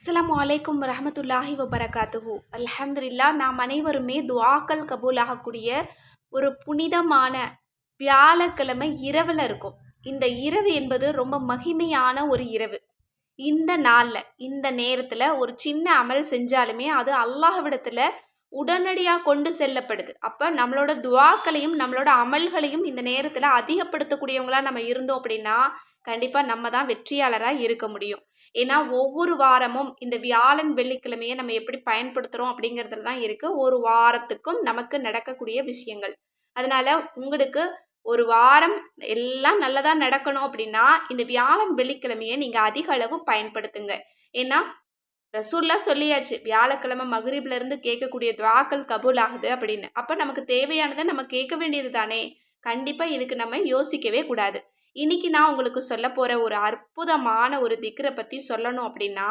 அஸ்ஸலாமு அலைக்கும் வரஹ்மத்துல்லாஹி வபரகாத்துஹு. அல்ஹம்துலில்லாஹ். நாம் அனைவருமே துஆக்கள் கபூலாகக்கூடிய ஒரு புனிதமான வியாழக்கிழமை இரவில் இருக்கும். இந்த இரவு என்பது ரொம்ப மகிமையான ஒரு இரவு. இந்த நாளில் இந்த நேரத்தில் ஒரு சின்ன அமல் செஞ்சாலுமே அது அல்லாஹ்விடத்தில் உடனடியாக கொண்டு செல்லப்படுது. அப்போ நம்மளோட துஆக்களையும் நம்மளோட அமல்களையும் இந்த நேரத்தில் அதிகப்படுத்தக்கூடியவங்களாக நம்ம இருந்தோம் அப்படின்னா கண்டிப்பாக நம்ம தான் வெற்றியாளராக இருக்க முடியும். ஏன்னா ஒவ்வொரு வாரமும் இந்த வியாழன் வெள்ளிக்கிழமையை நம்ம எப்படி பயன்படுத்துகிறோம் அப்படிங்கிறதுல தான் இருக்குது ஒரு வாரத்துக்கும் நமக்கு நடக்கக்கூடிய விஷயங்கள். அதனால் உங்களுக்கு ஒரு வாரம் எல்லாம் நல்லதாக நடக்கணும் அப்படின்னா இந்த வியாழன் வெள்ளிக்கிழமையை நீங்கள் அதிக அளவு பயன்படுத்துங்க. ஏன்னா ரசூல்லா சொல்லியாச்சு, வியாழக்கிழமை மகரிப்லேருந்து கேட்கக்கூடிய துஆக்கள் கபூல் ஆகுது அப்படின்னு. அப்போ நமக்கு தேவையானதை நம்ம கேட்க வேண்டியது தானே. கண்டிப்பாக இதுக்கு நம்ம யோசிக்கவே கூடாது. இன்னைக்கு நான் உங்களுக்கு சொல்ல போகிற ஒரு அற்புதமான ஒரு திக்ரை பற்றி சொல்லணும் அப்படின்னா,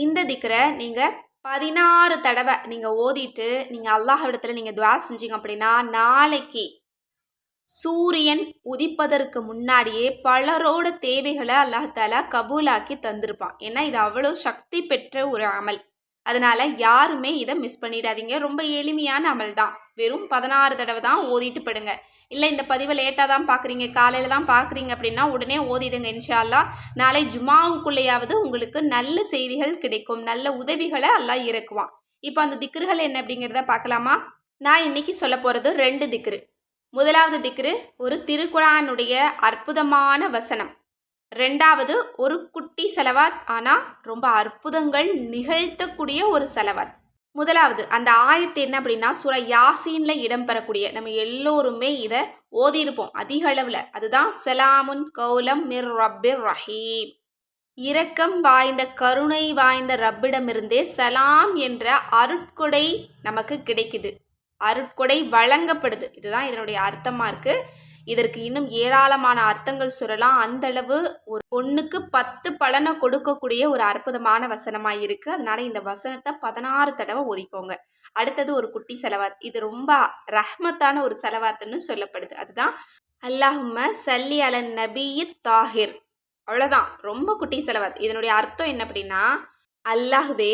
இந்த திக்ரை நீங்கள் 16 தடவை நீங்கள் ஓதிட்டு நீங்கள் அல்லாஹ்விடத்தில் நீங்கள் துஆ செஞ்சீங்க அப்படின்னா நாளைக்கு சூரியன் உதிப்பதற்கு முன்னாடியே பலரோட தேவைகளை அல்லாஹ்தாலா கபூலாக்கி தந்திருப்பான். ஏன்னா இது அவ்வளோ சக்தி பெற்ற ஒரு அமல். அதனால் யாருமே இதை மிஸ் பண்ணிடாதீங்க. ரொம்ப எளிமையான அமல் தான். வெறும் 16 தடவை தான் ஓதிட்டு படுங்க. இல்லை இந்த பதிவை லேட்டாக தான் பார்க்குறீங்க, காலையில் தான் பார்க்குறீங்க அப்படின்னா உடனே ஓதிடுங்க. இன்ஷா அல்லாஹ் நாளை ஜுமாவுக்குள்ளேயாவது உங்களுக்கு நல்ல செய்திகள் கிடைக்கும், நல்ல உதவிகளை அல்லாஹ் இறக்குவான். இப்போ அந்த திக்ருகள் என்ன அப்படிங்கிறத பார்க்கலாமா? நான் இன்னைக்கு சொல்ல போகிறது 2 திக்ரு. முதலாவது திக்ரு ஒரு திருக்குரானுடைய அற்புதமான வசனம். 2வது ஒரு குட்டி செலவாத், ஆனால் ரொம்ப அற்புதங்கள் நிகழ்த்தக்கூடிய ஒரு செலவாத். முதலாவது அந்த ஆயத்து என்ன அப்படின்னா சூரா யாசீனில் இடம்பெறக்கூடிய, நம்ம எல்லோருமே இதை ஓதியிருப்போம் அதிக அளவில். அதுதான் சலாமுன் கௌலம் மிர் ரப்பிர் ரஹீம். இரக்கம் வாய்ந்த கருணை வாய்ந்த ரப்பிடமிருந்தே சலாம் என்ற அருட்கொடை நமக்கு கிடைக்குது, அருட்கொடை வழங்கப்படுது. இதுதான் இதனுடைய அர்த்தமாக இருக்குது. இதற்கு இன்னும் ஏராளமான அர்த்தங்கள் சொல்லலாம். அந்தளவு ஒரு 1க்கு 10 பலனை கொடுக்கக்கூடிய ஒரு அற்புதமான வசனமாக இருக்குது. அதனால் இந்த வசனத்தை 16 தடவை ஓதிக்கோங்க. அடுத்தது ஒரு குட்டி செலவாத். இது ரொம்ப ரஹ்மத்தான ஒரு செலவாத்துன்னு சொல்லப்படுது. அதுதான் அல்லாஹும்ம சல்லி அலன் நபியி தாஹிர். அவ்வளோதான், ரொம்ப குட்டி செலவாத். இதனுடைய அர்த்தம் என்ன அப்படின்னா, அல்லாஹுவே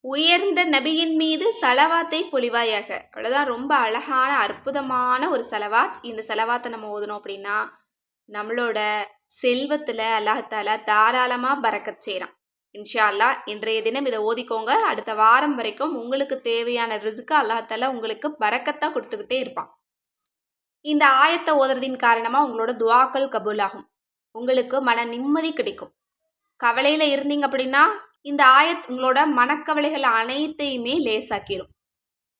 உயர்ந்த நபியின் மீது சலவாத்தை பொழிவாயாக. அவ்வளோதான், ரொம்ப அழகான அற்புதமான ஒரு செலவாத். இந்த செலவாத்தை நம்ம ஓதணும் அப்படின்னா நம்மளோட செல்வத்தில் அல்லாஹ்தாலா தாராளமாக பரக்கத் செய்கிறான். இன்ஷா அல்லாஹ் இன்றைய தினம் இதை ஓதிக்கோங்க. அடுத்த வாரம் வரைக்கும் உங்களுக்கு தேவையான ரிஸ்க்கு அல்லாஹ்தாலா உங்களுக்கு பரக்கத்தாக கொடுத்துக்கிட்டே இருப்பான். இந்த ஆயத்தை ஓதுறதின் காரணமாக உங்களோட துஆக்கள் கபூலாகும், உங்களுக்கு மன நிம்மதி கிடைக்கும். கவலையில் இருந்தீங்க அப்படின்னா இந்த ஆயத் உங்களோட மனக்கவலைகள் அனைத்தையுமே லேசாக்கிடும்.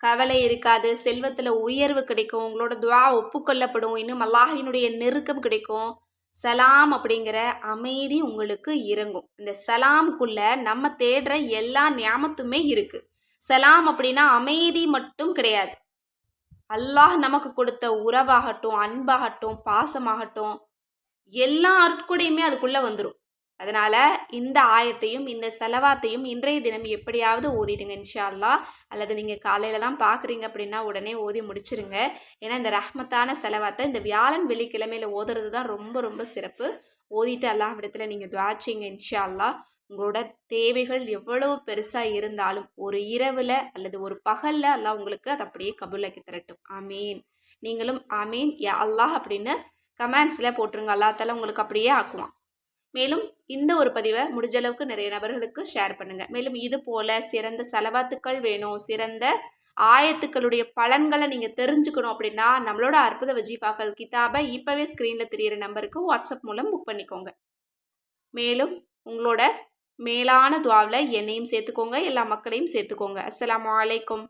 கவலை இருக்காது, செல்வத்தில் உயர்வு கிடைக்கும், உங்களோட துஆ ஒப்புக்கொள்ளப்படும், இன்னும் அல்லாஹ்வினுடைய நெருக்கம் கிடைக்கும். சலாம் அப்படிங்கிற அமைதி உங்களுக்கு இறங்கும். இந்த சலாமுக்குள்ள நம்ம தேடுற எல்லா நியாமத்துமே இருக்குது. சலாம் அப்படின்னா அமைதி மட்டும் கிடையாது, அல்லாஹ் நமக்கு கொடுத்த உறவாகட்டும், அன்பாகட்டும், பாசமாகட்டும், எல்லா அருட்கொடையுமே அதுக்குள்ளே வந்துடும். அதனால் இந்த ஆயத்தையும் இந்த செலவாத்தையும் இன்றைய தினம் எப்படியாவது ஓதிடுங்க இன்ஷா அல்லாஹ். அல்லது நீங்கள் காலையில் தான் பார்க்குறீங்க அப்படின்னா உடனே ஓதி முடிச்சிருங்க. ஏன்னா இந்த ரஹ்மத்தான செலவாத்தை இந்த வியாழன் வெள்ளிக்கிழமையில் ஓதுறது தான் ரொம்ப ரொம்ப சிறப்பு. ஓதிட்டு அல்லாஹ்விடத்தில் நீங்கள் துஆ செய்யுங்க இன்ஷா அல்லாஹ். உங்களோட தேவைகள் எவ்வளவு பெருசாக இருந்தாலும் ஒரு இரவில் அல்லது ஒரு பகலில் அல்லாஹ் உங்களுக்கு அதை அப்படியே கபூலாக்கி தரட்டும். ஆமீன். நீங்களும் ஆமீன் யா அல்லாஹ் அப்படின்னு கமெண்ட்ஸில் போட்டுருங்க. அல்லாஹ் தஆலா உங்களுக்கு அப்படியே ஆக்குவான். மேலும் இந்த ஒரு பதிவை முடிஞ்ச அளவுக்கு நிறைய நபர்களுக்கு ஷேர் பண்ணுங்கள். மேலும் இது போல் சிறந்த செலவாத்துக்கள் வேணும், சிறந்த ஆயத்துக்களுடைய பலன்களை நீங்கள் தெரிஞ்சுக்கணும் அப்படின்னா நம்மளோட அற்புத வஜீஃபாக்கள் கிதாபை இப்போவே ஸ்க்ரீனில் தெரியிற நம்பருக்கு வாட்ஸ்அப் மூலம் புக் பண்ணிக்கோங்க. மேலும் உங்களோட மேலான துஆவில் என்னையும் சேர்த்துக்கோங்க, எல்லா மக்களையும் சேர்த்துக்கோங்க. அஸ்ஸலாமு அலைக்கும்.